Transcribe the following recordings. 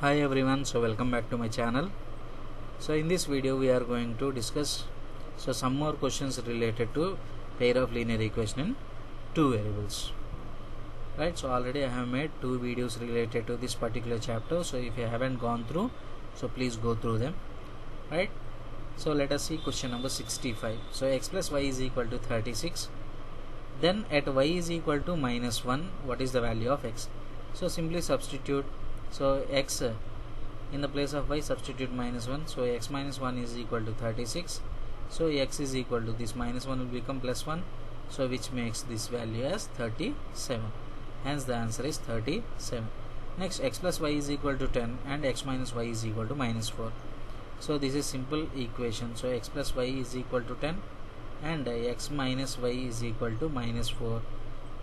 Hi everyone, so welcome back to my channel. So in this video we are going to discuss some more questions related to pair of linear equation in two variables. Right, so already I have made two videos related to this particular chapter, so if you haven't gone through, so please go through them. Right, so let us see question number 65. So x plus y is equal to 36. Then at y is equal to minus 1, what is the value of x? So simply substitute. So x in the place of y substitute minus 1. So x minus 1 is equal to 36. So x is equal to this minus 1 will become plus 1. So which makes this value as 37. Hence the answer is 37. Next, x plus y is equal to 10 and x minus y is equal to minus 4. So this is simple equation. So x plus y is equal to 10 and x minus y is equal to minus 4.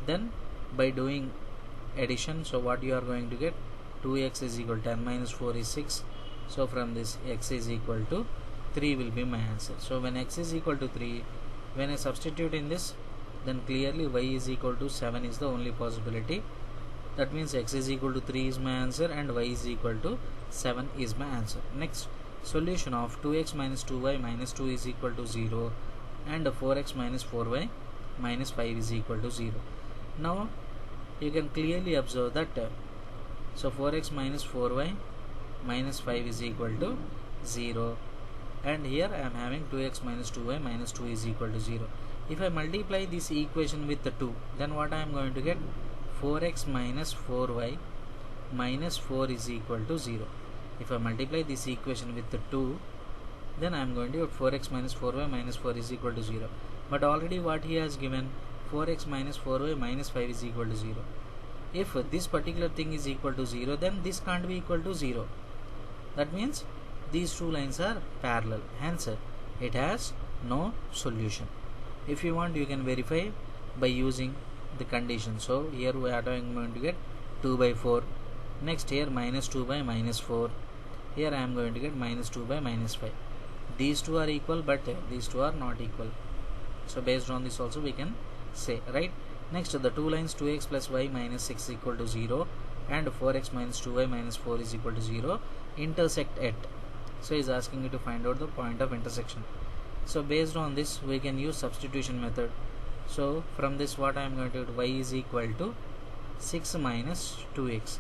Then by doing addition, so what you are going to get, 2x is equal to 10 minus 4 is 6. So from this x is equal to 3 will be my answer. So when x is equal to 3, when I substitute in this, then clearly y is equal to 7 is the only possibility. That means x is equal to 3 is my answer and y is equal to 7 is my answer. Next, solution of 2x minus 2y minus 2 is equal to 0 and 4x minus 4y minus 5 is equal to 0. Now you can clearly observe that so 4x minus 4y minus 5 is equal to 0, and here I am having 2x minus 2y minus 2 is equal to 0. If I multiply this equation with the 2, then what I am going to get, 4x minus 4y minus 4 is equal to 0. If I multiply this equation with the 2, then I am going to get 4x minus 4y minus 4 is equal to 0. But already what he has given, 4x minus 4y minus 5 is equal to 0. If this particular thing is equal to 0, then this can't be equal to 0. That means these two lines are parallel. Hence, it has no solution. If you want, you can verify by using the condition. So here we are going to get 2 by 4. Next here minus 2 by minus 4. Here I am going to get minus 2 by minus 5. These two are equal, but these two are not equal. So based on this also we can say, right? Next, the two lines 2x plus y minus 6 equal to 0 and 4x minus 2y minus 4 is equal to 0 intersect at. So he is asking you to find out the point of intersection. So based on this we can use substitution method. So from this what I am going to do, y is equal to 6 minus 2x.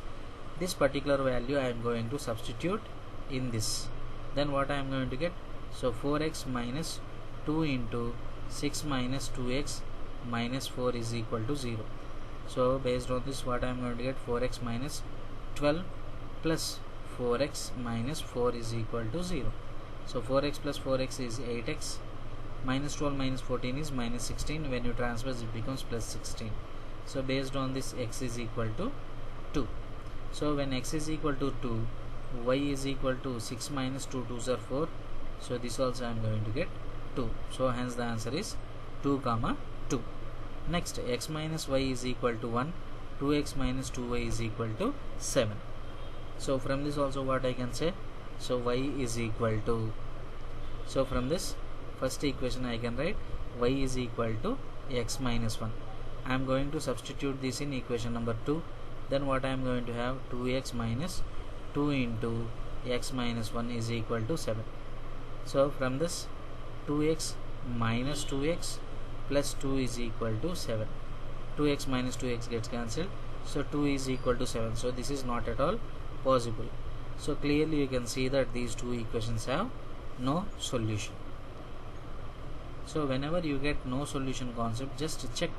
This particular value I am going to substitute in this. Then what I am going to get, so 4x minus 2 into 6 minus 2x minus 4 is equal to 0. So based on this what I am going to get, 4x minus 12 plus 4x minus 4 is equal to 0. So 4x plus 4x is 8x, minus 12 minus 14 is minus 16. When you transpose it becomes plus 16. So based on this x is equal to 2. So when x is equal to 2, y is equal to 6 minus 2 2s are 4. So this also I am going to get 2. So hence the answer is 2 comma 2. Next, x minus y is equal to 1, 2x minus 2y is equal to 7. So from this also what I can say, so y is equal to, so from this first equation I can write y is equal to x minus 1. I am going to substitute this in equation number 2. Then what I am going to have, 2x minus 2 into x minus 1 is equal to 7. So from this 2x minus 2x plus 2 is equal to 7. 2x minus 2x gets cancelled. So 2 is equal to 7. So this is not at all possible. So clearly you can see that these two equations have no solution. So whenever you get no solution concept, just check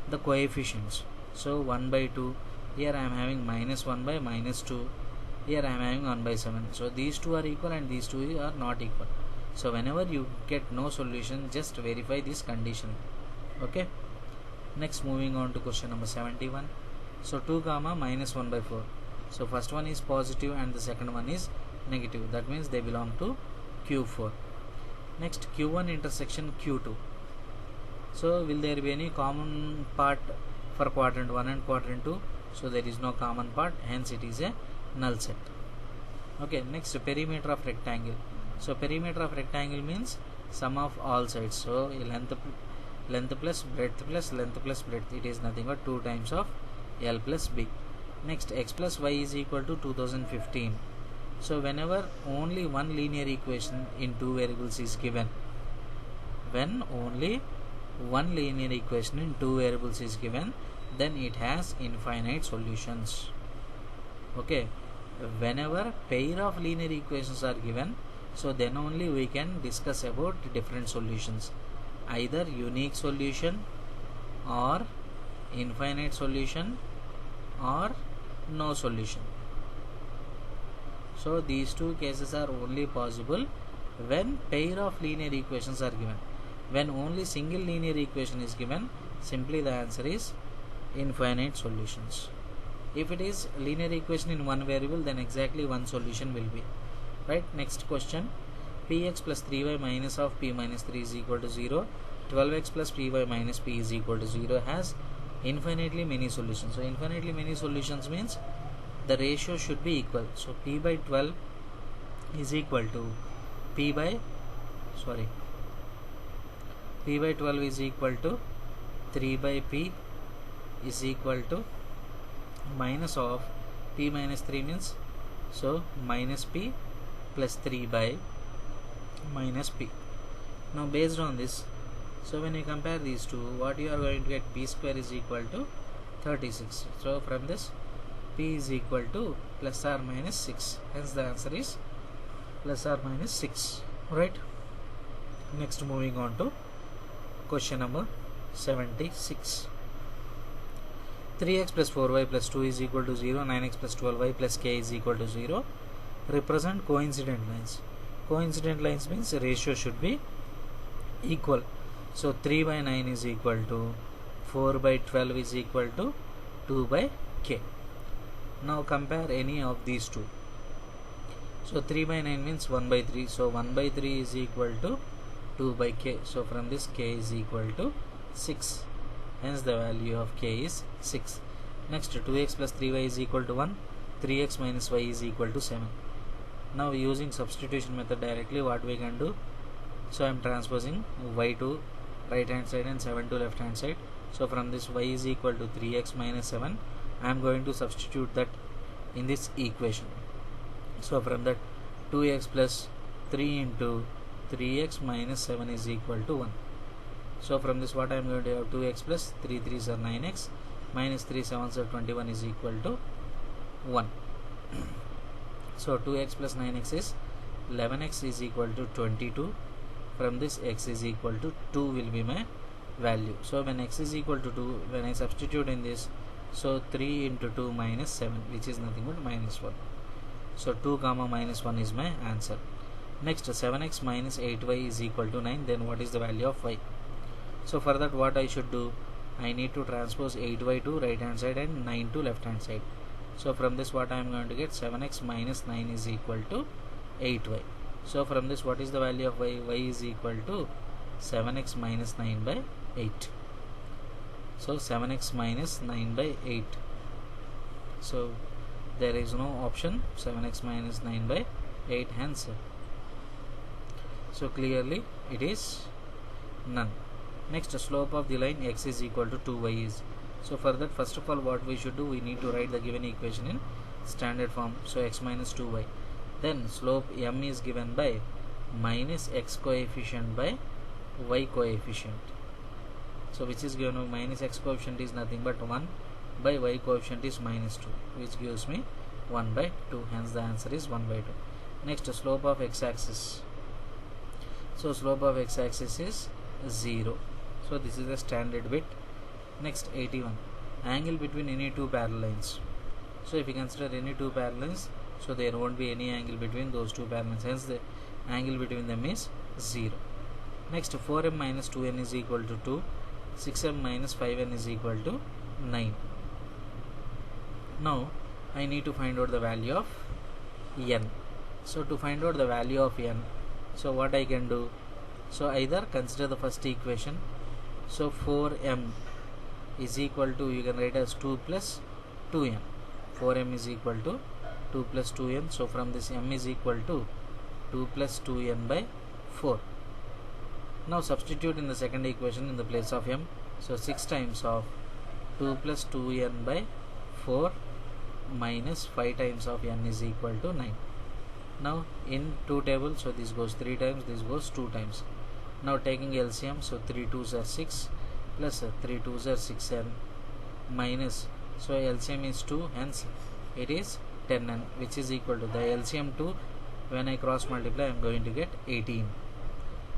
the coefficients. So 1 by 2, here I am having minus 1 by minus 2, here I am having 1 by 7. So these two are equal and these two are not equal. So whenever you get no solution, just verify this condition. Okay. Next, moving on to question number 71. So 2 comma minus 1 by 4. So first one is positive and the second one is negative. That means they belong to Q4. Next, Q1 intersection Q2. So will there be any common part for quadrant 1 and quadrant 2? So there is no common part, hence it is a null set. Okay. Next, perimeter of rectangle. So perimeter of rectangle means sum of all sides. So length plus breadth plus length plus breadth. It is nothing but 2 times of L plus B. Next, x plus y is equal to 2015. So whenever only one linear equation in two variables is given, when only one linear equation in two variables is given, then it has infinite solutions. Okay, whenever pair of linear equations are given, so then only we can discuss about different solutions, either unique solution or infinite solution or no solution. So these two cases are only possible when pair of linear equations are given. When only single linear equation is given, simply the answer is infinite solutions. If it is linear equation in one variable, then exactly one solution will be. Right, next question. Px plus 3y minus of p minus 3 is equal to 0. 12x plus py minus p is equal to 0 has infinitely many solutions. So infinitely many solutions means the ratio should be equal. So p by 12 is equal to p by 12 is equal to 3 by p is equal to minus of p minus 3 means, so minus p plus 3 by minus p. Now based on this, so when you compare these two, what you are going to get, p square is equal to 36. So from this, p is equal to plus or minus 6. Hence the answer is plus or minus 6. Right. Next, moving on to question number 76. 3x plus 4y plus 2 is equal to 0. 9x plus 12y plus k is equal to 0. Represent coincident lines. Coincident lines means ratio should be equal. So 3 by 9 is equal to 4 by 12 is equal to 2 by k. Now compare any of these two. So 3 by 9 means 1 by 3. So 1 by 3 is equal to 2 by k. So from this, k is equal to 6. Hence the value of k is 6. Next, 2x plus 3y is equal to 1. 3x minus y is equal to 7. Now using substitution method directly, what we can do? So I am transposing y to right hand side and 7 to left hand side. So from this, y is equal to 3x minus 7. I am going to substitute that in this equation. So from that, 2x plus 3 into 3x minus 7 is equal to 1. So from this, what I am going to have, 2x plus 3 3s are 9x minus 3 7s are 21 is equal to 1. So 2x plus 9x is 11x is equal to 22. From this, x is equal to 2 will be my value. So when x is equal to 2, when I substitute in this, so 3 into 2 minus 7, which is nothing but minus 1. So 2 comma minus 1 is my answer. Next, 7x minus 8y is equal to 9. Then what is the value of y? So for that, what I should do? I need to transpose 8y to right hand side and 9 to left hand side. So from this, what I am going to get, 7x minus 9 is equal to 8y. So from this, what is the value of y? Y is equal to 7x minus 9 by 8. So 7x minus 9 by 8. So there is no option, 7x minus 9 by 8, hence. So clearly it is none. Next, slope of the line x is equal to 2y is. So for that, first of all, what we should do, we need to write the given equation in standard form. So x minus 2y. Then slope m is given by minus x coefficient by y coefficient. So which is given by minus x coefficient is nothing but 1 by y coefficient is minus 2, which gives me 1 by 2. Hence the answer is 1 by 2. Next, slope of x-axis. So slope of x-axis is 0. So this is the standard bit. Next, 81. Angle between any two parallel lines. So if you consider any two parallel lines, so there won't be any angle between those two parallel lines. Hence the angle between them is 0. Next, 4m minus 2n is equal to 2. 6m minus 5n is equal to 9. Now I need to find out the value of n. So to find out the value of n, so what I can do? So either consider the first equation. So 4m is equal to, you can write as 2 plus 2n. 4m is equal to 2 plus 2n. So from this, m is equal to 2 plus 2n by 4. Now substitute in the second equation in the place of m. So 6 times of 2 plus 2n by 4 minus 5 times of n is equal to 9. Now in 2 tables, so this goes 3 times, this goes 2 times. Now taking LCM, so 3 2s are 6 plus 3 2s are 6 and minus, so LCM is 2, hence it is 10n, which is equal to the LCM 2. When I cross multiply, I am going to get 18.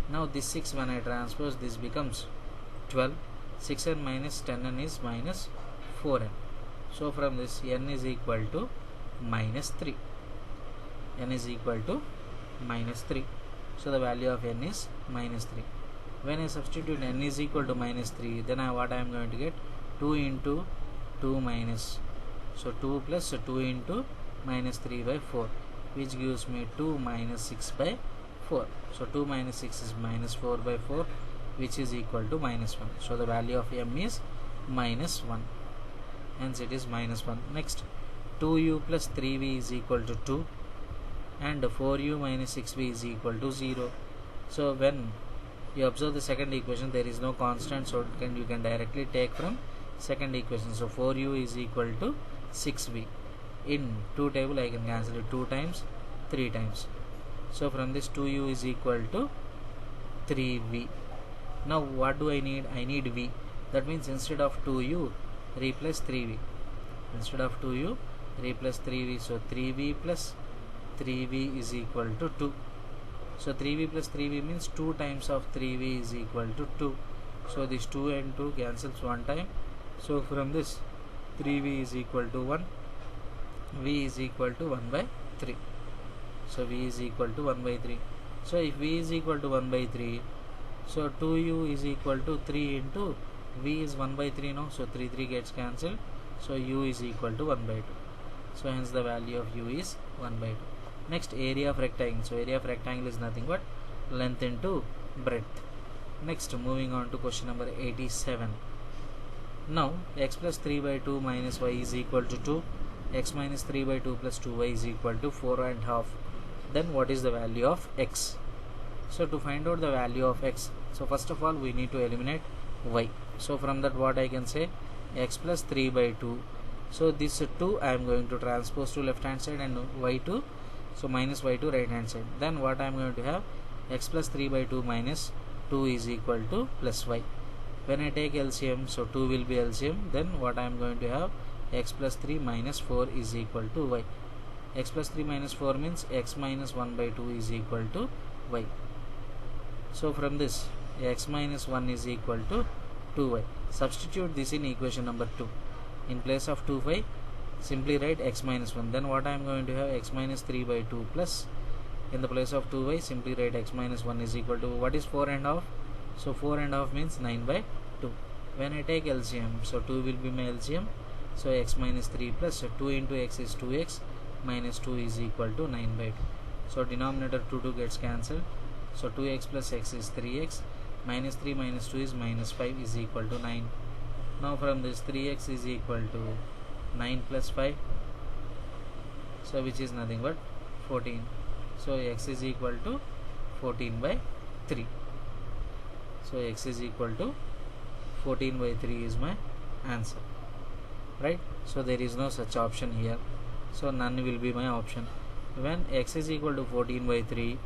Now this 6, when I transpose, this becomes 12. 6n minus 10n is minus 4n. So from this, n is equal to minus 3. N is equal to minus 3. So the value of n is minus 3. When I substitute n is equal to minus 3, then what I am going to get? 2 into 2 minus, so 2 plus 2 into minus 3 by 4, which gives me 2 minus 6 by 4. So 2 minus 6 is minus 4 by 4, which is equal to minus 1. So the value of m is minus 1. Hence it is minus 1. Next, 2u plus 3v is equal to 2 and 4u minus 6v is equal to 0. So when you observe the second equation, there is no constant, so you can directly take from second equation. So 4u is equal to 6v. In 2 table, I can cancel it 2 times, 3 times. So from this, 2u is equal to 3v. Now what do I need? I need v. That means instead of 2u, replace 3v. Instead of 2u, replace 3v. So 3v plus 3v is equal to 2. So 3v plus 3v means 2 times of 3v is equal to 2. So this 2 and 2 cancels one time. So from this, 3v is equal to 1. V is equal to 1 by 3. So v is equal to 1 by 3. So if v is equal to 1 by 3, so 2u is equal to 3 into v is 1 by 3 now. So 3 gets cancelled. So u is equal to 1 by 2. So hence the value of u is 1 by 2. Next, area of rectangle. So area of rectangle is nothing but length into breadth. Next, moving on to question number 87. Now x plus 3 by 2 minus y is equal to 2. X minus 3 by 2 plus 2y is equal to 4.5. Then what is the value of x? So to find out the value of x, so first of all we need to eliminate y. So from that, what I can say, x plus 3 by 2. So this 2 I am going to transpose to left hand side and y2, so minus y2 right hand side. Then what I am going to have, x plus 3 by 2 minus 2 is equal to plus y. When I take LCM, so 2 will be LCM. Then what I am going to have, x plus 3 minus 4 is equal to y. X plus 3 minus 4 means x minus 1 by 2 is equal to y. So from this, x minus 1 is equal to 2y. Substitute this in equation number 2. In place of 2y, simply write x minus 1. Then what I am going to have, x minus 3 by 2 plus, in the place of 2y, simply write x minus 1 is equal to, what is 4.5? So 4.5 means 9 by 2. When I take LCM, so 2 will be my LCM. So x minus 3 plus 2 into x is 2x minus 2 is equal to 9 by 2. So denominator 2 gets cancelled. So 2x plus x is 3x. Minus 3 minus 2 is minus 5 is equal to 9. Now from this, 3x is equal to 9 plus 5. So which is nothing but 14. So x is equal to 14 by 3. So x is equal to 14 by 3 is my answer. Right? So there is no such option here. So none will be my option. When x is equal to 14 by 3,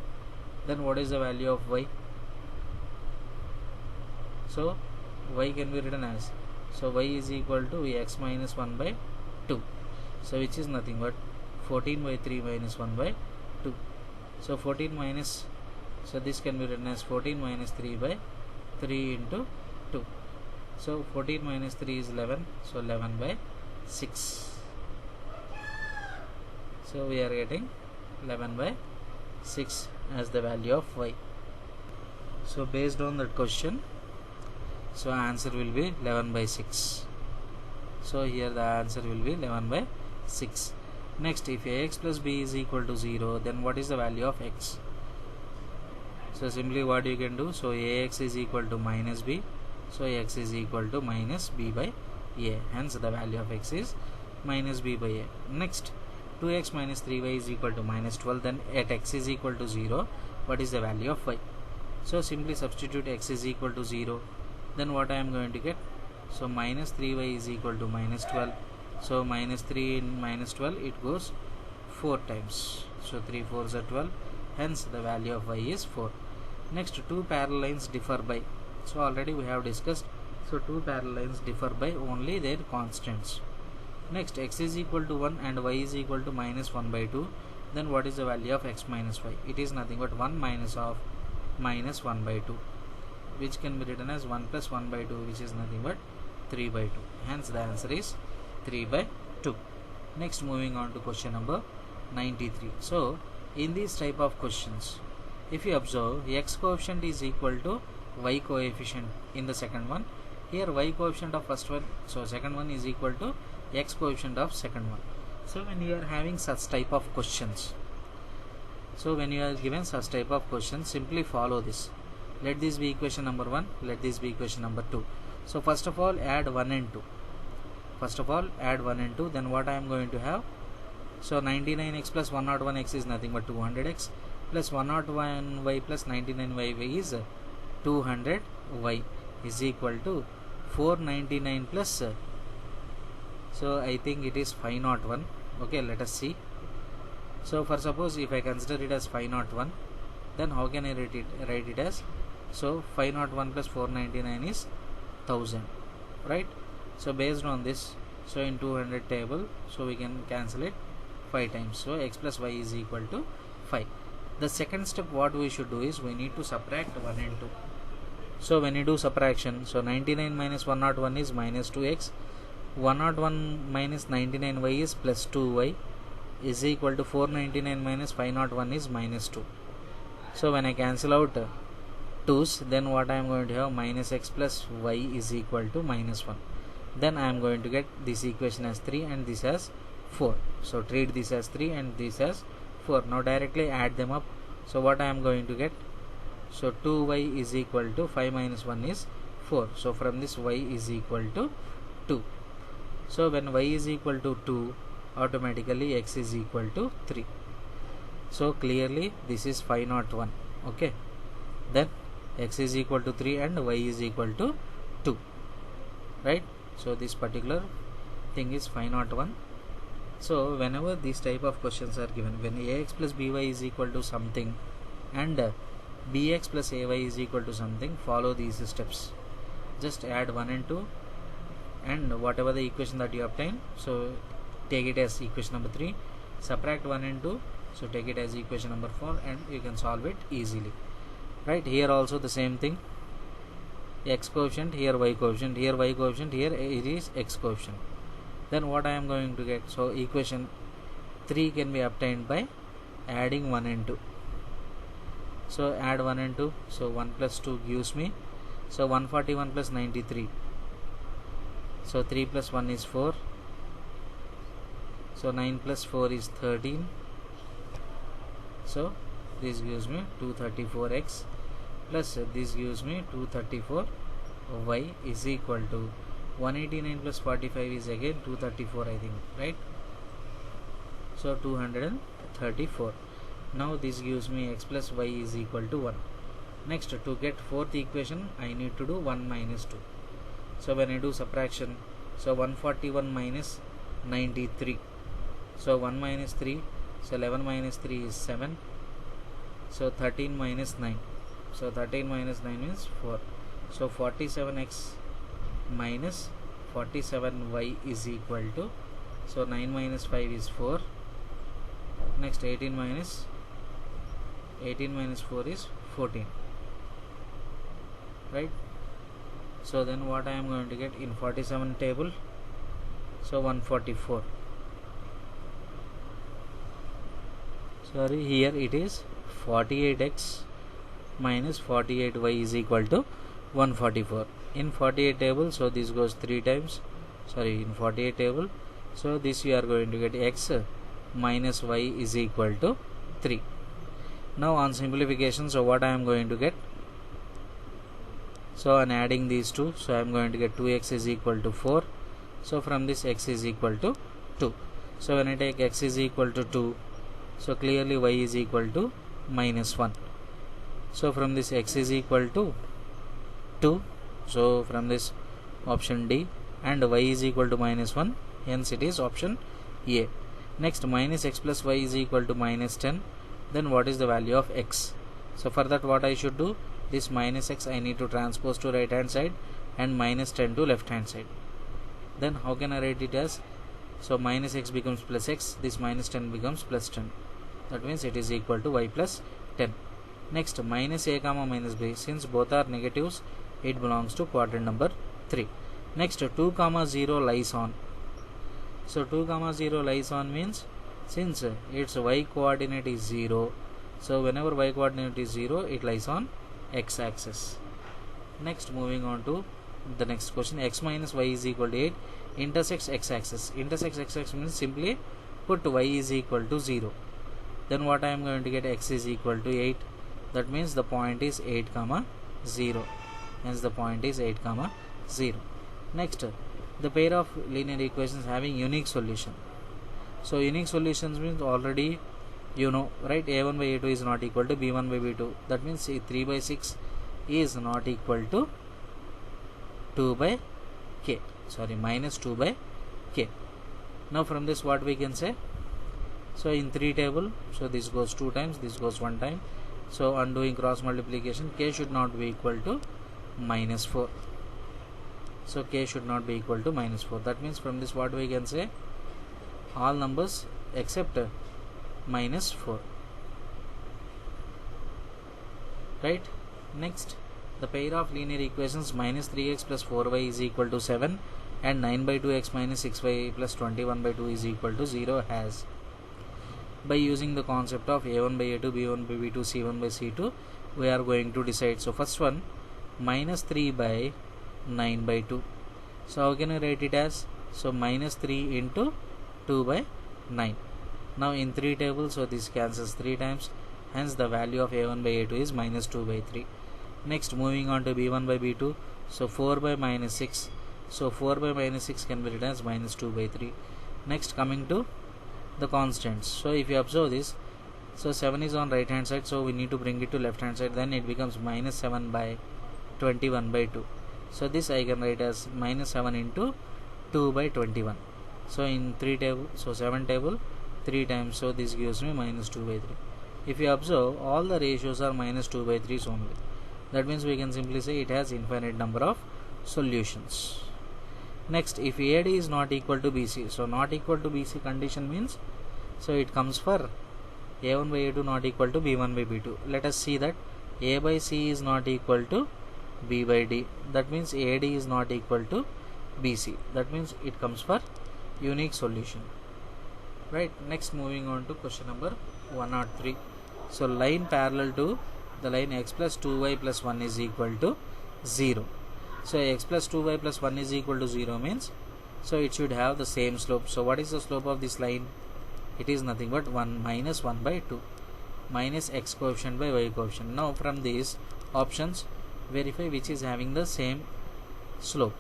then what is the value of y? So y can be written as, so y is equal to x minus 1 by 2. So which is nothing but 14 by 3 minus 1 by 2. So 14 minus, so this can be written as 14 minus 3 by 3 into 2. So 14 minus 3 is 11. So 11 by 6. So we are getting 11 by 6 as the value of y. So based on that question, so answer will be 11 by 6. So here the answer will be 11 by 6. Next, if ax plus b is equal to 0, then what is the value of x? So simply what you can do, so ax is equal to minus b. So x is equal to minus b by a. Hence the value of x is minus b by a. Next, 2x minus 3y is equal to minus 12. Then at x is equal to 0, what is the value of y? So simply substitute x is equal to 0. Then what I am going to get? So minus 3y is equal to minus 12. So minus 3 in minus 12, it goes 4 times. So 3 4s are 12. Hence the value of y is 4. Next, two parallel lines differ by. So already we have discussed. So two parallel lines differ by only their constants. Next, x is equal to 1 and y is equal to minus 1 by 2. Then what is the value of x minus y? It is nothing but 1 minus of minus 1 by 2, which can be written as 1 plus 1 by 2, which is nothing but 3 by 2. Hence the answer is 3 by 2. Next, moving on to question number 93. So in these type of questions, if you observe, x coefficient is equal to y coefficient in the second one. Here y coefficient of first one, so second one is equal to x coefficient of second one. So when you are having such type of questions, so when you are given such type of questions, simply follow this. Let this be equation number 1, let this be equation number 2. So first of all add 1 and 2. First of all add 1 and 2. Then what I am going to have? So 99x plus 101x is nothing but 200x, plus 101y plus 99y is 200y is equal to 499 plus so I think it is 501. Okay, let us see. So for suppose if I consider it as 501, then how can I write it as? So 501 plus 499 is 1000, right? So based on this, so in 200 table, so we can cancel it 5 times. So x plus y is equal to 5. The second step what we should do is we need to subtract 1 and 2. So when you do subtraction, so 99 minus 101 is minus 2x, 101 minus 99y is plus 2y is equal to 499 minus 501 is minus 2. So when I cancel out 2's, then what I am going to have? Minus x plus y is equal to minus 1. Then I am going to get this equation as 3 and this as 4. So treat this as 3 and this as 4. Now directly add them up. So what I am going to get? So 2y is equal to 5 minus 1 is 4. So from this y is equal to 2. So when y is equal to 2, automatically x is equal to 3. So clearly this is 501. Okay. Then x is equal to 3 and y is equal to 2. Right. So this particular thing is 501. So whenever these type of questions are given, when ax plus by is equal to something and bx plus ay is equal to something, follow these steps. Just add 1 and 2 and whatever the equation that you obtain, so take it as equation number 3, subtract 1 and 2, so take it as equation number 4 and you can solve it easily. Right, here also the same thing, x coefficient, here y coefficient, here y coefficient, here it is x coefficient. Then what I am going to get? So equation 3 can be obtained by adding 1 and 2. So add 1 and 2, so 1 plus 2 gives me, so 141 plus 93. So 3 plus 1 is 4. So 9 plus 4 is 13. So this gives me 234x plus this gives me 234y is equal to 189 plus 45 is again 234, I think, right? So 234. Now this gives me x plus y is equal to 1. Next, to get fourth equation, I need to do 1 minus 2. So when I do subtraction, so 141 minus 93. So 1 minus 3, so 11 minus 3 is 7. So 13 minus 9. So 13 minus 9 means 4. So 47x minus 47y is equal to, so 9 minus 5 is 4. Next 18 minus 4 is 14. Right? So then what I am going to get in 47 table? So 144. Sorry, here it is 48x minus 48y is equal to 144. In 48 table, so this goes 3 times. Sorry, in 48 table, so this you are going to get x minus y is equal to 3. Now on simplification, so what I am going to get? So on adding these two, so I am going to get 2x is equal to 4. So from this x is equal to 2. So when I take x is equal to 2, so clearly y is equal to minus 1. So from this x is equal to 2. So from this option D, and y is equal to minus 1. Hence it is option A. Next, minus x plus y is equal to minus 10. Then what is the value of x? So for that, what I should do, this minus x I need to transpose to right hand side and minus 10 to left hand side. Then how can I write it as? So minus x becomes plus x, this minus 10 becomes plus 10. That means it is equal to y plus 10. Next, minus a comma minus b, since both are negatives, it belongs to quadrant number 3. Next, 2 comma 0 lies on. So 2 comma 0 lies on means, since its y coordinate is 0, so whenever y coordinate is 0, it lies on x axis. Next, moving on to the next question, x minus y is equal to 8 intersects x axis. Intersects x axis means simply put y is equal to 0. Then what I am going to get, x is equal to 8. That means the point is 8 comma 0. Hence the point is 8 comma 0. Next, the pair of linear equations having unique solution. So unique solutions means already you know, right? A1 by A2 is not equal to B1 by B2. That means 3 by 6 is not equal to 2 by k. Sorry, minus 2 by k. Now from this what we can say? So in 3 table, so this goes 2 times, this goes 1 time. So on doing cross multiplication, k should not be equal to minus 4. So k should not be equal to minus 4. That means from this what we can say? All numbers except minus 4. Right? Next, the pair of linear equations minus 3x plus 4y is equal to 7 and 9 by 2x minus 6y plus 21 by 2 is equal to 0 has, by using the concept of a1 by a2, b1 by b2, c1 by c2, we are going to decide. So first one, minus 3 by 9 by 2. So how can I write it as? So minus 3 into 2 by 9. Now in 3 tables, so this cancels 3 times, hence the value of a1 by a2 is minus 2 by 3. Next, moving on to b1 by b2, so 4 by minus 6. So 4 by minus 6 can be written as minus 2 by 3. Next, coming to the constants. So if you observe this, so 7 is on right hand side, so we need to bring it to left hand side, then it becomes minus 7 by 21 by 2. So this I can write as minus 7 into 2 by 21. So in 3 table, so 7 table 3 times, so this gives me minus 2 by 3. If you observe, all the ratios are minus 2 by 3 only. That means we can simply say it has infinite number of solutions. Next, if AD is not equal to BC, so not equal to BC condition means, so it comes for A1 by A2 not equal to B1 by B2. Let us see that A by C is not equal to B by D. That means AD is not equal to BC. That means it comes for unique solution. Right. Next, moving on to question number 103. So line parallel to the line x plus 2y plus 1 is equal to 0. So x plus 2y plus 1 is equal to 0 means, so it should have the same slope. So what is the slope of this line? It is nothing but 1 minus 1 by 2 minus x coefficient by y coefficient. Now from these options, verify which is having the same slope.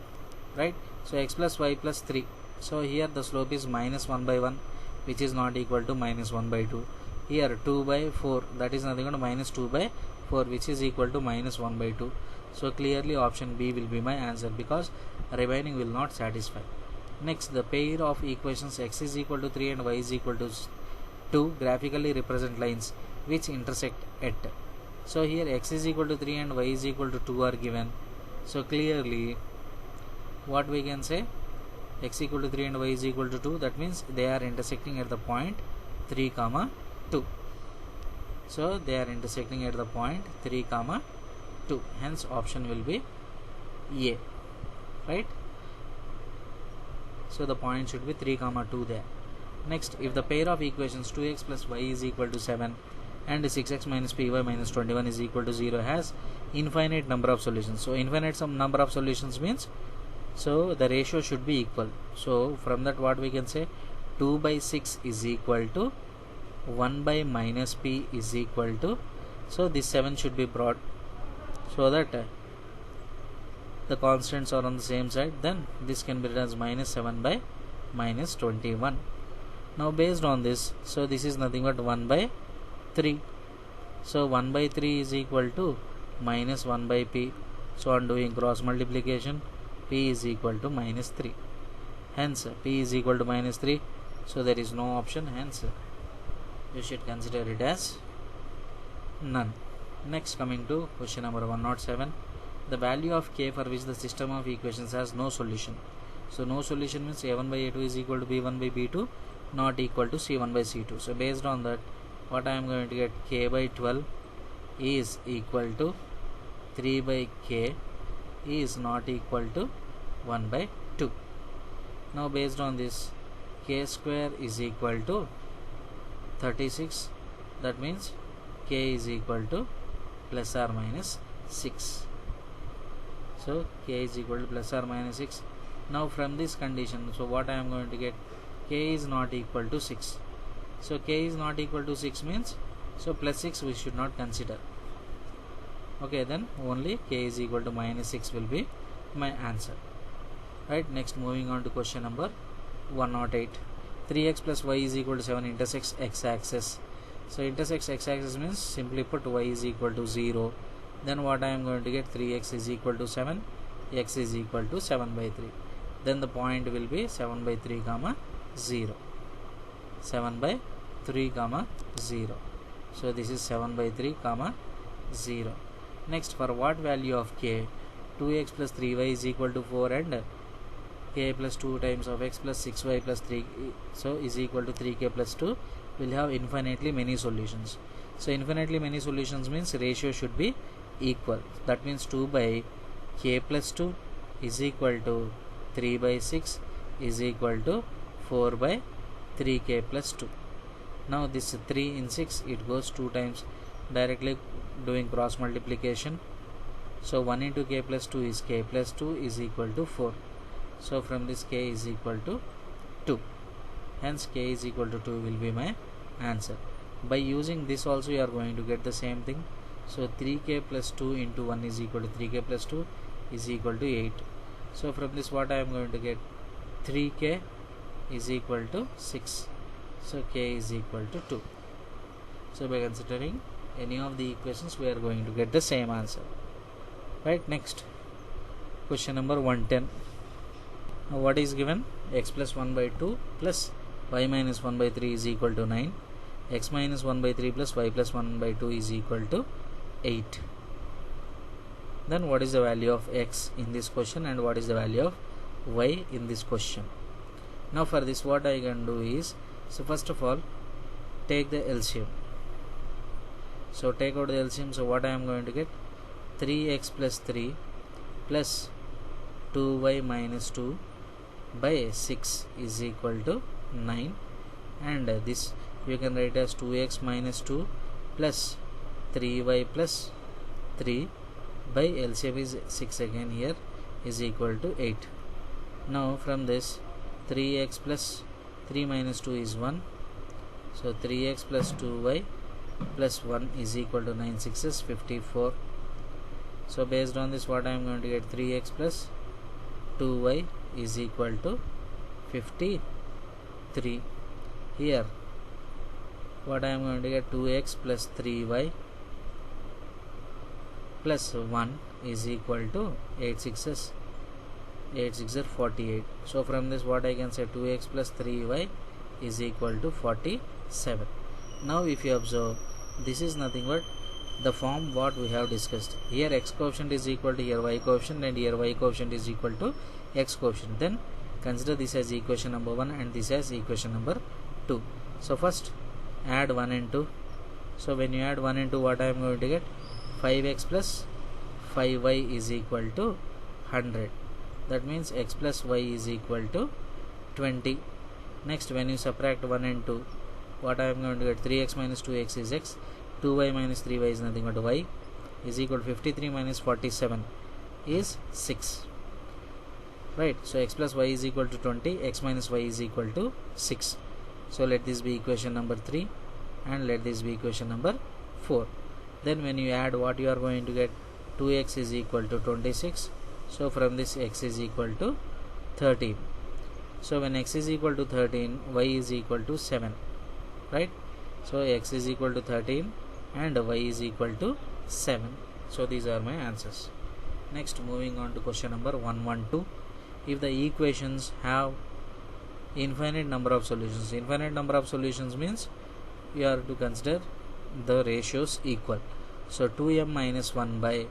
Right. So x plus y plus 3. So here the slope is minus 1 by 1, which is not equal to minus 1 by 2. Here 2 by 4, that is nothing but minus 2 by 4, which is equal to minus 1 by 2. So clearly option B will be my answer, because remaining will not satisfy. Next, the pair of equations x is equal to 3 and y is equal to 2 graphically represent lines which intersect at. So here x is equal to 3 and y is equal to 2 are given. So clearly what we can say, x equal to 3 and y is equal to 2, that means they are intersecting at the point 3 comma 2. So they are intersecting at the point 3 comma 2, hence option will be A. Right. So the point should be 3 comma 2 there. Next, if the pair of equations 2x plus y is equal to 7 and 6x minus py minus 21 is equal to 0 has infinite number of solutions. So infinite number of solutions means, so the ratio should be equal. So from that what we can say, 2 by 6 is equal to 1 by minus p is equal to, so this 7 should be brought so that the constants are on the same side, then this can be written as minus 7 by minus 21. Now based on this, so this is nothing but 1 by 3. So 1 by 3 is equal to minus 1 by p. So on doing cross multiplication, p is equal to minus 3. Hence p is equal to minus 3. So there is no option, hence you should consider it as none. Next, coming to question number 107. The value of k for which the system of equations has no solution. So no solution means a1 by a2 is equal to b1 by b2 not equal to c1 by c2. So based on that, what I am going to get, k by 12 is equal to 3 by k is not equal to 1 by 2. Now based on this, k square is equal to 36. That means k is equal to plus or minus 6. So k is equal to plus or minus 6. Now from this condition, so what I am going to get, k is not equal to 6. So k is not equal to 6 means, so plus 6 we should not consider. Okay, then only k is equal to minus 6 will be my answer. Right, next moving on to question number 108. 3x plus y is equal to 7 intersects x-axis. So intersects x-axis means simply put y is equal to 0. Then what I am going to get, 3x is equal to 7, x is equal to 7 by 3. Then the point will be 7 by 3 comma 0. 7 by 3 comma 0. So this is 7 by 3 comma 0. Next, for what value of k, 2x plus 3y is equal to 4 and k plus 2 times of x plus 6y plus 3, so is equal to 3k plus 2, will have infinitely many solutions. So infinitely many solutions means ratio should be equal. That means 2 by k plus 2 is equal to 3 by 6 is equal to 4 by 3k plus 2. Now this 3 in 6, it goes 2 times, directly doing cross multiplication. So 1 into k plus 2 is k plus 2 is equal to 4. So from this k is equal to 2. Hence k is equal to 2 will be my answer. By using this also you are going to get the same thing. So 3k plus 2 into 1 is equal to 3k plus 2 is equal to 8. So from this what I am going to get, 3k is equal to 6. So k is equal to 2. So by considering any of the equations we are going to get the same answer. Right, next question number 110. Now what is given, x plus 1 by 2 plus y minus 1 by 3 is equal to 9. X minus 1 by 3 plus y plus 1 by 2 is equal to 8. Then what is the value of x in this question and what is the value of y in this question? Now for this what I can do is, so first of all take the LCM. So take out the LCM. So what I am going to get, 3x plus 3 plus 2y minus 2 by 6 is equal to 9, and this you can write as 2x minus 2 plus 3y plus 3 by LCM is 6 again here is equal to 8. Now from this, 3x plus 3 minus 2 is 1. So 3x plus 2y plus 1 is equal to 9 6s 54. So based on this what I am going to get, 3x plus 2y is equal to 53. Here what I am going to get, 2x plus 3y plus 1 is equal to 8 6s 8 6 are 48. So from this what I can say, 2x plus 3y is equal to 47. Now if you observe, this is nothing but the form what we have discussed. Here x coefficient is equal to here y coefficient, and here y coefficient is equal to x coefficient. Then consider this as equation number 1 and this as equation number 2. So first add 1 and 2. So when you add 1 and 2, what I am going to get, 5x plus 5y is equal to 100. That means x plus y is equal to 20. Next, when you subtract 1 and 2, what I am going to get, 3x minus 2x is x, 2y minus 3y is nothing but y, is equal to 53 minus 47 is 6. Right, so x plus y is equal to 20, x minus y is equal to 6. So let this be equation number 3 and let this be equation number 4. Then when you add, what you are going to get, 2x is equal to 26. So from this x is equal to 13. So when x is equal to 13, y is equal to 7. Right, so x is equal to 13 and y is equal to 7. So these are my answers. Next, moving on to question number 112. If the equations have infinite number of solutions. Infinite number of solutions means you have to consider the ratios equal. So 2m minus 1 by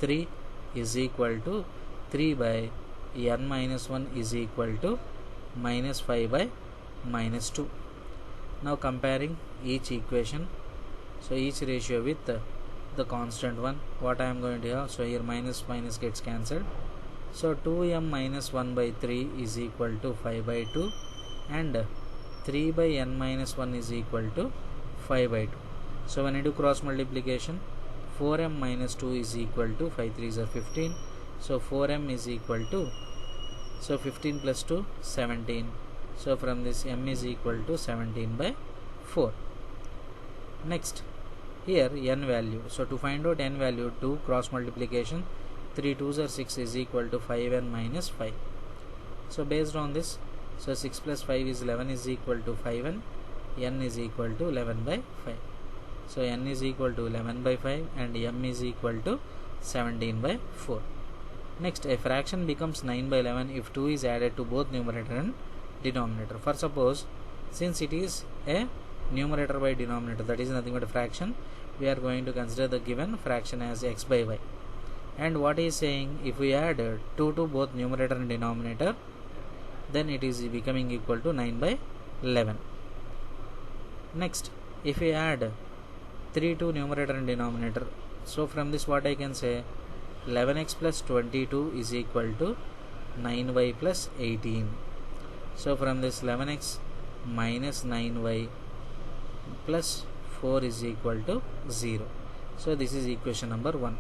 3 is equal to 3 by n minus 1 is equal to minus 5 by minus 2. Now comparing each equation, so each ratio with the constant one, what I am going to have, so here minus minus gets cancelled. So 2m minus 1 by 3 is equal to 5 by 2 and 3 by n minus 1 is equal to 5 by 2. So when I do cross multiplication, 4m minus 2 is equal to 5 3s are 15. So 4m is equal to, so 15 plus 2 17. So from this m is equal to 17 by 4. Next here n value, so to find out n value, do cross multiplication, 3 2s are 6 is equal to 5n minus 5. So based on this, so 6 plus 5 is 11 is equal to 5n, n is equal to 11 by 5. So n is equal to 11 by 5 and m is equal to 17 by 4. Next, a fraction becomes 9 by 11 if 2 is added to both numerator and denominator. For suppose, since it is a numerator by denominator, that is nothing but a fraction, we are going to consider the given fraction as x by y. And what he is saying, if we add 2 to both numerator and denominator, then it is becoming equal to 9 by 11. Next, if we add 3 to numerator and denominator, so from this what I can say, 11x plus 22 is equal to 9y plus 18. So from this 11x minus 9y plus 4 is equal to 0. So this is equation number 1.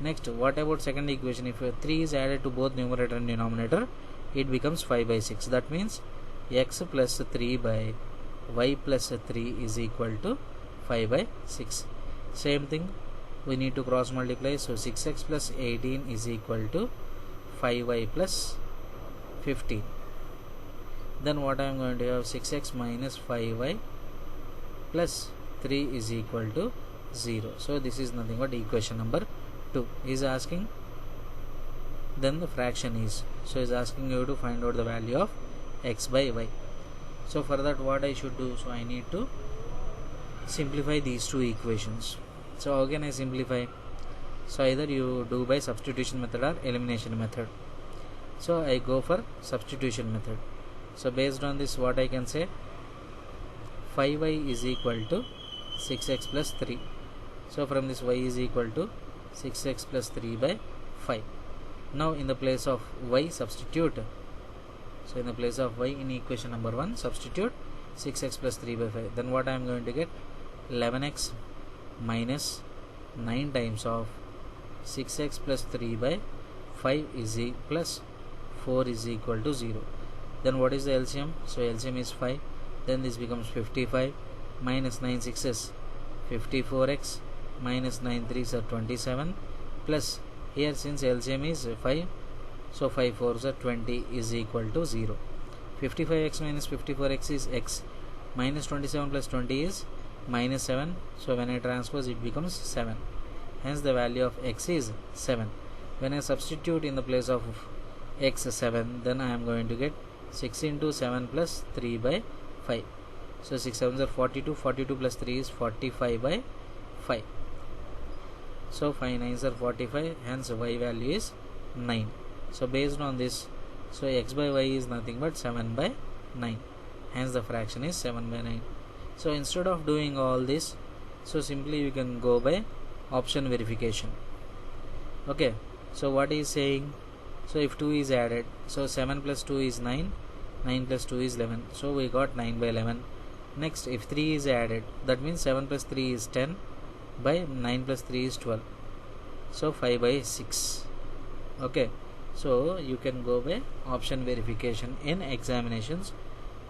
Next, what about second equation? If 3 is added to both numerator and denominator, it becomes 5 by 6. That means x plus 3 by y plus 3 is equal to 5 by 6. Same thing, we need to cross multiply. So 6x plus 18 is equal to 5y plus 15. Then what I am going to have, 6x minus 5y plus 3 is equal to 0. So this is nothing but equation number 2. Is asking then the fraction is, so is asking you to find out the value of x by y. So for that what I should do, so I need to simplify these two equations. So how can I simplify? So either you do by substitution method or elimination method. So I go for substitution method. So based on this what I can say, 5y is equal to 6x plus 3. So from this y is equal to 6x plus 3 by 5. Now in the place of y substitute, so in the place of y in equation number 1 substitute 6x plus 3 by 5. Then what I am going to get, 11x minus 9 times of 6x plus 3 by 5 is plus 4 is equal to 0. Then what is the LCM? So LCM is 5. Then this becomes 55 minus 9 6s 54x minus 9 3s are 27 plus here since LCM is 5, so 5 4s are 20 is equal to 0. 55x minus 54x is x, minus 27 plus 20 is minus 7. So when I transpose it becomes 7. Hence the value of x is 7. When I substitute in the place of x 7, then I am going to get 6 into 7 plus 3 by 5. So 6 7s are 42. 42 plus 3 is 45 by 5. So 5 9s are 45. Hence y value is 9. So based on this, so x by y is nothing but 7 by 9. Hence the fraction is 7 by 9. So instead of doing all this, so simply you can go by option verification. Okay, so what is saying, so if 2 is added, so 7 plus 2 is 9, 9 plus 2 is 11, so we got 9 by 11. Next, if 3 is added, that means 7 plus 3 is 10 by 9 plus 3 is 12, so 5 by 6. Okay, so you can go by option verification in examinations.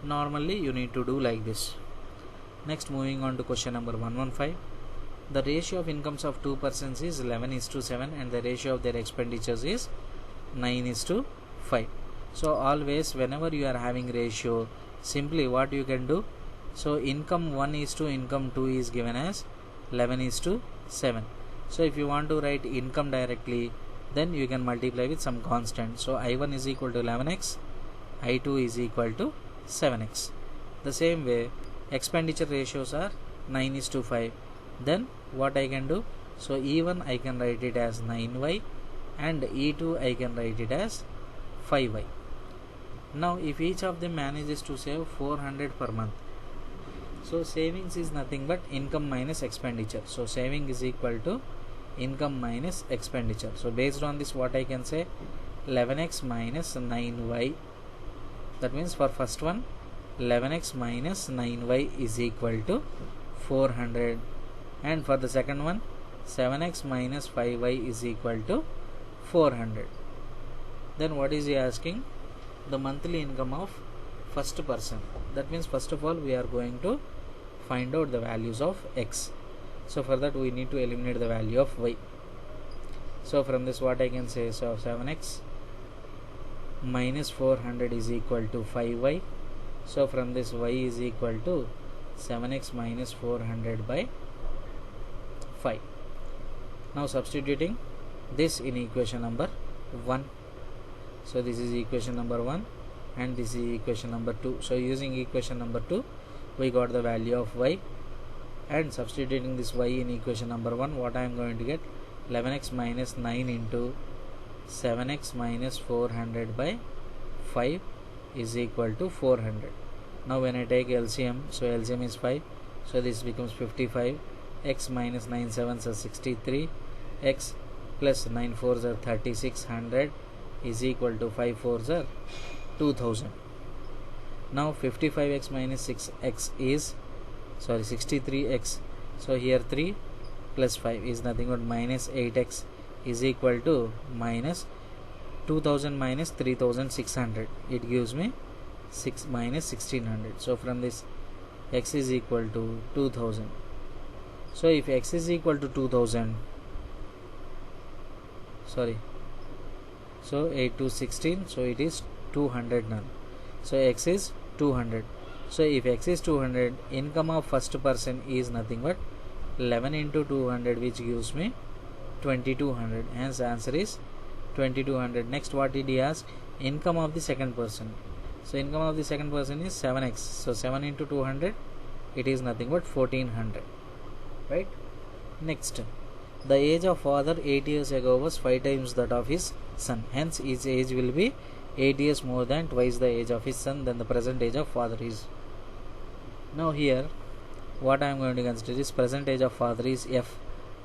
Normally you need to do like this. Next, moving on to question number 115. The ratio of incomes of two persons is 11:7 and the ratio of their expenditures is 9:5. So always whenever you are having ratio, simply what you can do, so income 1 income 2 is given as 11:7. So if you want to write income directly, then you can multiply with some constant. So I1 is equal to 11x, I2 is equal to 7x. The same way expenditure ratios are 9:5. Then what I can do? So E1 I can write it as 9y and E2 I can write it as 5y. Now if each of them manages to save 400 per month, so savings is nothing but income minus expenditure. So saving is equal to income minus expenditure. So based on this, what I can say, 11x minus 9y. That means for first one, 11x minus 9y is equal to 400, and for the second one, 7x minus 5y is equal to 400. Then what is he asking? The monthly income of first person. That means first of all we are going to find out the values of x. So for that we need to eliminate the value of y. So from this what I can say, so 7x minus 400 is equal to 5y. So from this y is equal to 7x minus 400 by 5. Now substituting this in equation number 1. So this is equation number 1 and this is equation number 2. So using equation number 2 we got the value of y, and substituting this y in equation number 1, what I am going to get, 11x minus 9 into 7x minus 400 by 5 is equal to 400. Now when I take LCM, so LCM is 5, so this becomes 55. X minus 9 7s are 63, x plus 9 4s are 3600 is equal to 5 4s are 2000. Now 55x minus 6x is 63x. So here 3 plus 5 is nothing but minus 8x is equal to minus 2000 minus 3600. It gives me 6 minus 1600. So from this x is equal to 2000. So if x is equal to 2000, so 8 to 16, so it is 200 none. So x is 200. So if x is 200, income of first person is nothing but 11 into 200, which gives me 2200. Hence answer is 2200. Next what did he ask? Income of the second person. So income of the second person is 7x. So 7 into 200, it is nothing but 1400. Right? Next, the age of father 8 years ago was 5 times that of his son. Hence his age will be 8 years more than twice the age of his son than the present age of father is. Now here what I am going to consider is present age of father is f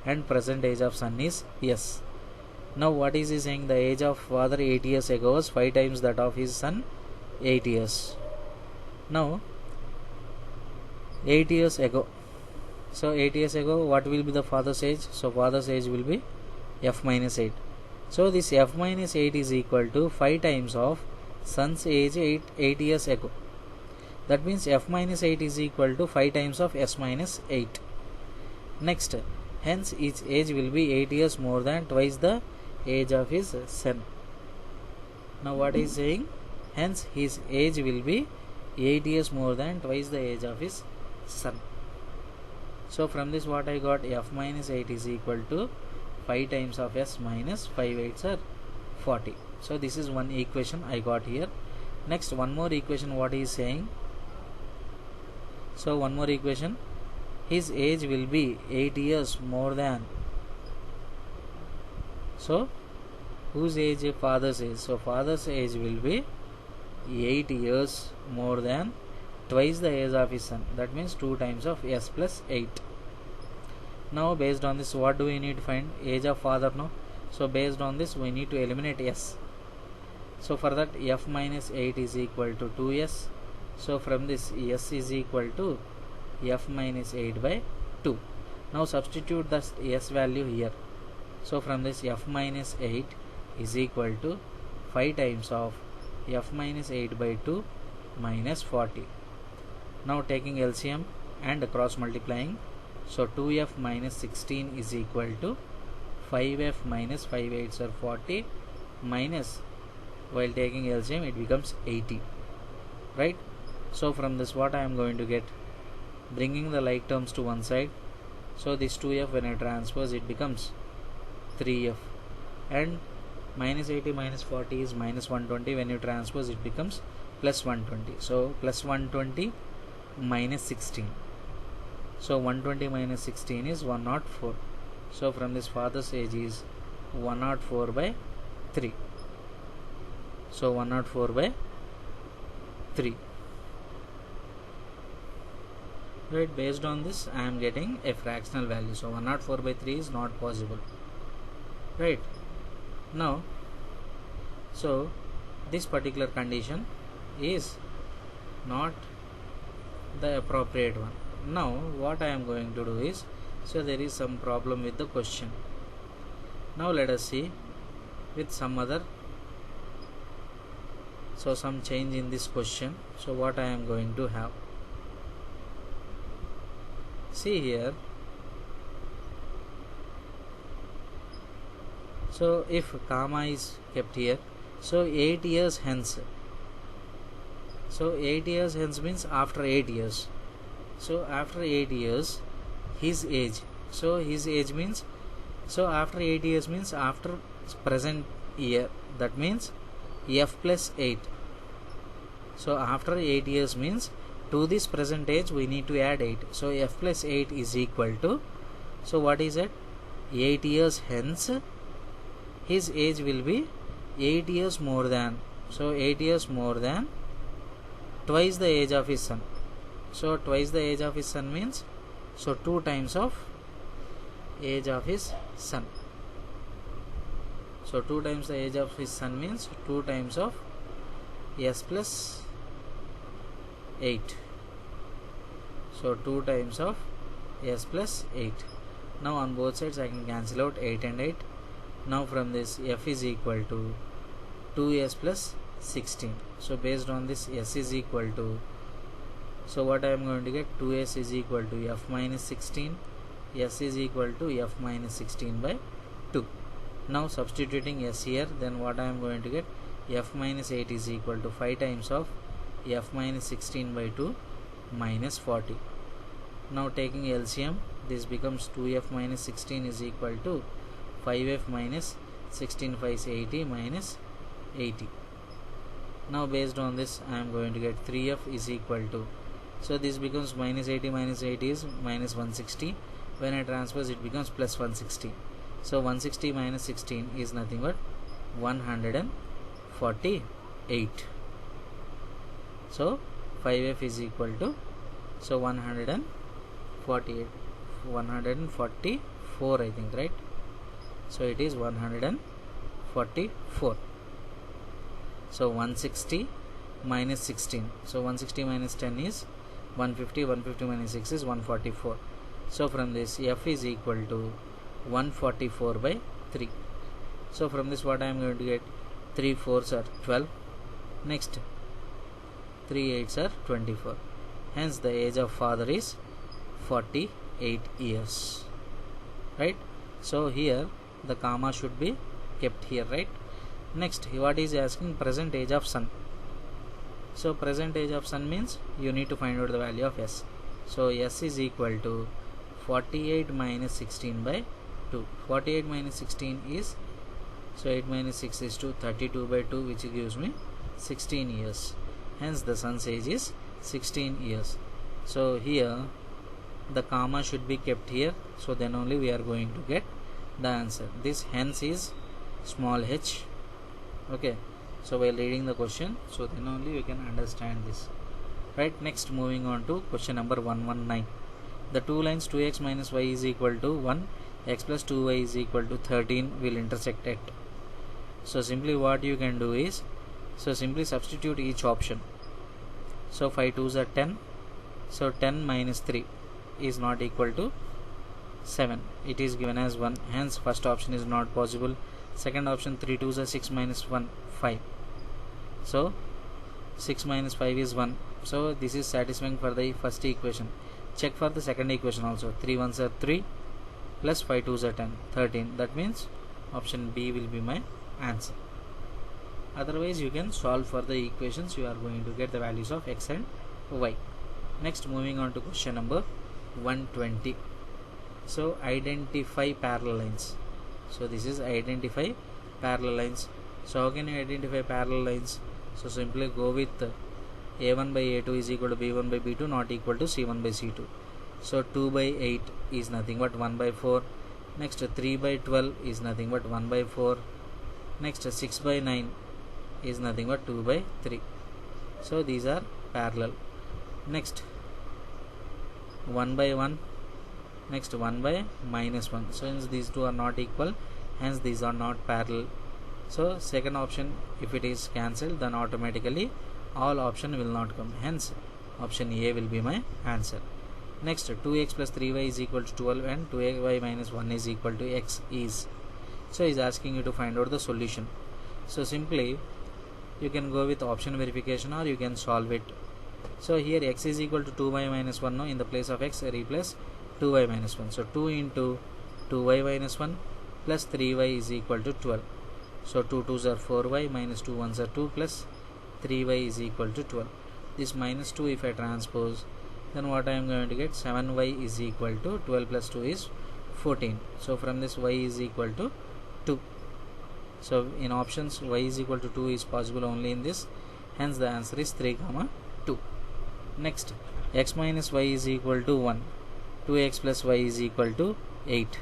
and present age of son is s. Now what is he saying? The age of father 8 years ago was 5 times that of his son 8 years. Now 8 years ago, so 8 years ago what will be the father's age? So father's age will be f minus 8. So this f minus 8 is equal to 5 times of son's age 8 years ago. That means f minus 8 is equal to 5 times of s minus 8. Next, hence its age will be 8 years more than twice the age of his son. Now what is saying? Hence his age will be 8 years more than twice the age of his son. So from this what I got, f minus 8 is equal to 5 times of s minus 5 8s are 40. So this is one equation I got here. Next one more equation, what he is saying. So one more equation, his age will be 8 years more than, so whose age? Father's age. So father's age will be 8 years more than twice the age of his son. That means 2 times of s plus 8. Now based on this what do we need to find? Age of father. No, so based on this we need to eliminate s. So for that f minus 8 is equal to 2s. So from this s is equal to f minus 8 by 2. Now substitute the s value here. So from this f minus 8 is equal to 5 times of f minus 8 by 2 minus 40. Now taking LCM and cross multiplying, so 2f minus 16 is equal to 5f minus 5 8s are 40 minus, while taking LCM it becomes 80. Right? So from this what I am going to get, bringing the like terms to one side, so this 2f when I transpose it becomes 3f, and minus 80 minus 40 is minus 120, when you transpose it becomes plus 120. So plus 120 minus 16. So 120 minus 16 is 104. So from this father's age is 104 by 3. So 104 by 3. Right, based on this I am getting a fractional value. So 104 by 3 is not possible. Right. Now, so this particular condition is not the appropriate one. Now what I am going to do is, so there is some problem with the question. Now let us see with some other, so some change in this question. So what I am going to have, see here. So if comma is kept here, so 8 years hence. So 8 years hence means after 8 years. So after 8 years his age. So his age means, so after 8 years means after present year, that means f plus 8. So after 8 years means to this present age we need to add 8. So f plus 8 is equal to, so what is it, 8 years hence his age will be 8 years more than, so 8 years more than twice the age of his son. So twice the age of his son means, so 2 times of age of his son. So 2 times the age of his son means 2 times of s plus 8. So 2 times of s plus 8. Now on both sides I can cancel out 8 and 8. Now from this f is equal to 2s plus 16. So based on this s is equal to, so what I am going to get, 2s is equal to f minus 16, s is equal to f minus 16 by 2. Now substituting s here, then what I am going to get, f minus 8 is equal to 5 times of f minus 16 by 2 minus 40. Now taking LCM, this becomes 2f minus 16 is equal to 5f minus 16 5 is 80 minus 80. Now based on this I am going to get 3f is equal to, so this becomes minus 80 is minus 160. When I transpose it becomes plus 160. So 160 minus 16 is nothing but 148. So 5f is equal to, so 144 I think, right? So it is 144. So 160 minus 16. So 160 minus 10 is 150. 150 minus 6 is 144. So from this f is equal to 144 by 3. So from this what I am going to get, 3 4s are 12. Next 3 8s are 24. Hence the age of father is 48 years. Right? So here the comma should be kept here, right? Next, what is asking, present age of son. So present age of son means you need to find out the value of s. So s is equal to 48 minus 16 by 2. 48 minus 16 is, so 8 minus 6 is 2, 32 by 2, which gives me 16 years. Hence the son's age is 16 years. So here the comma should be kept here, so then only we are going to get the answer. This hence is small h. Okay, so while reading the question, so then only we can understand this. Right, next moving on to question number 119. The two lines 2x minus y is equal to 1, x plus 2y is equal to 13 will intersect at. So simply what you can do is, so simply substitute each option. So 5 2s are 10. So 10 minus 3 is not equal to 7. It is given as 1. Hence first option is not possible. Second option, 3 2s are 6 minus 1 5. So 6 minus 5 is 1. So this is satisfying for the first equation. Check for the second equation also. 3 1s are 3 plus 5 2s are 10, 13. That means option B will be my answer. Otherwise you can solve for the equations. You are going to get the values of x and y. Next, moving on to question number 120. So identify parallel lines. So this is identify parallel lines. So how can you identify parallel lines? So simply go with a1 by a2 is equal to b1 by b2 not equal to c1 by c2. So 2 by 8 is nothing but 1 by 4. Next 3 by 12 is nothing but 1 by 4. Next 6 by 9 is nothing but 2 by 3. So these are parallel. Next 1 by 1. Next 1 by minus 1. So hence these two are not equal, hence these are not parallel. So second option, if it is cancelled, then automatically all option will not come, hence option A will be my answer. Next 2x plus 3y is equal to 12 and 2y minus 1 is equal to x is. So he is asking you to find out the solution. So simply you can go with option verification or you can solve it. So here x is equal to 2y minus 1. Now in the place of x replace 2y minus 1. So 2 into 2y minus 1 plus 3y is equal to 12. So 2 2s are 4y minus 2 1s are 2 plus 3y is equal to 12. This minus 2 if I transpose, then what I am going to get, 7y is equal to 12 plus 2 is 14. So from this y is equal to 2. So in options y is equal to 2 is possible only in this, hence the answer is 3, 2. Next x minus y is equal to 1. 2x plus y is equal to 8.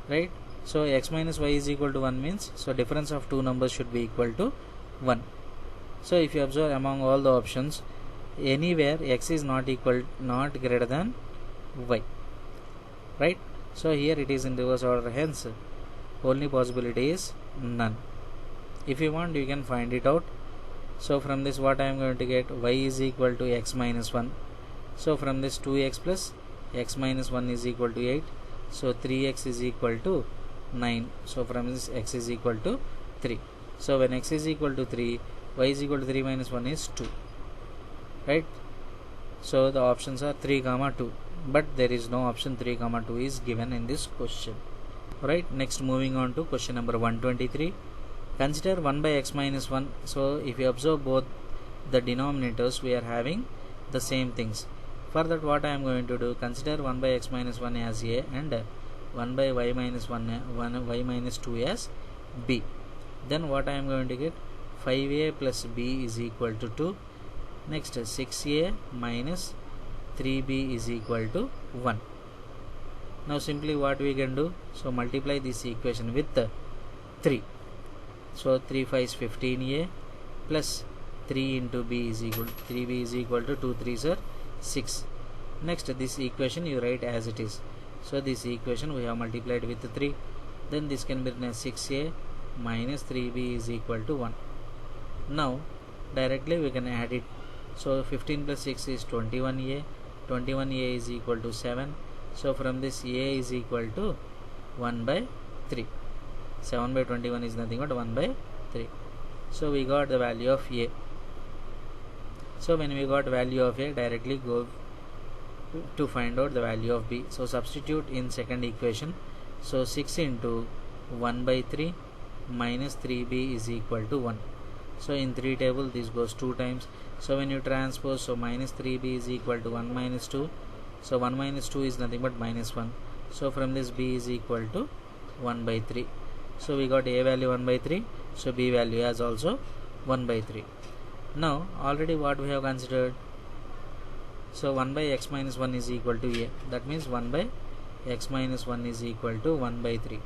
Right? So x minus y is equal to 1 means, so difference of two numbers should be equal to 1. So if you observe among all the options, anywhere x is not greater than y. Right? So here it is in reverse order, hence only possibility is none. If you want, you can find it out. So from this what I am going to get, y is equal to x minus 1. So from this 2x plus x minus 1 is equal to 8. So 3x is equal to 9. So from this x is equal to 3. So when x is equal to 3, y is equal to 3 minus 1 is 2. Right? So the options are 3, 2. But there is no option 3, 2 is given in this question. Right? Next moving on to question number 123. Consider 1 by x minus 1. So if you observe both the denominators, we are having the same things. For that what I am going to do, consider 1 by x minus 1 as a and 1 by y minus 1 y minus 2 as b. Then what I am going to get, 5a plus b is equal to 2. Next 6a minus 3b is equal to 1. Now simply what we can do, so multiply this equation with 3. So 3 5 is 15a plus 3 into b is equal to 3b is equal to 2 3s are 6. Next this equation you write as it is. So this equation we have multiplied with 3. Then this can be written as 6a minus 3b is equal to 1. Now directly we can add it. So 15 plus 6 is 21a. 21a is equal to 7. So from this a is equal to 1 by 3. 7 by 21 is nothing but 1 by 3. So we got the value of a. So when we got value of a, directly go to find out the value of b. So substitute in second equation. So 6 into 1 by 3 minus 3b is equal to 1. So in 3 table this goes 2 times. So when you transpose, so minus 3b is equal to 1 minus 2. So 1 minus 2 is nothing but minus 1. So from this b is equal to 1 by 3. So we got a value 1 by 3. So b value as also 1 by 3. Now already what we have considered, so 1 by x minus 1 is equal to a. That means 1 by x minus 1 is equal to 1 by 3.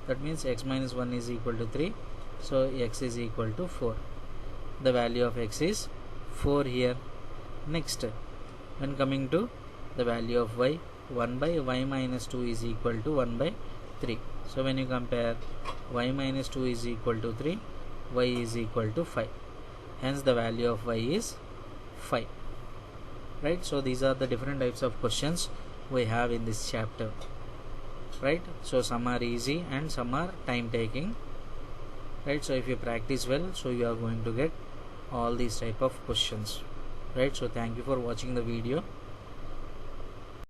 That means x minus 1 is equal to 3. So x is equal to 4. The value of x is 4 here. Next, when coming to the value of y, 1 by y minus 2 is equal to 1 by 3. So when you compare, y minus 2 is equal to 3, y is equal to 5. Hence the value of y is 5. Right? So these are the different types of questions we have in this chapter. Right? So some are easy and some are time taking. Right? So if you practice well, so you are going to get all these type of questions. Right? So thank you for watching the video.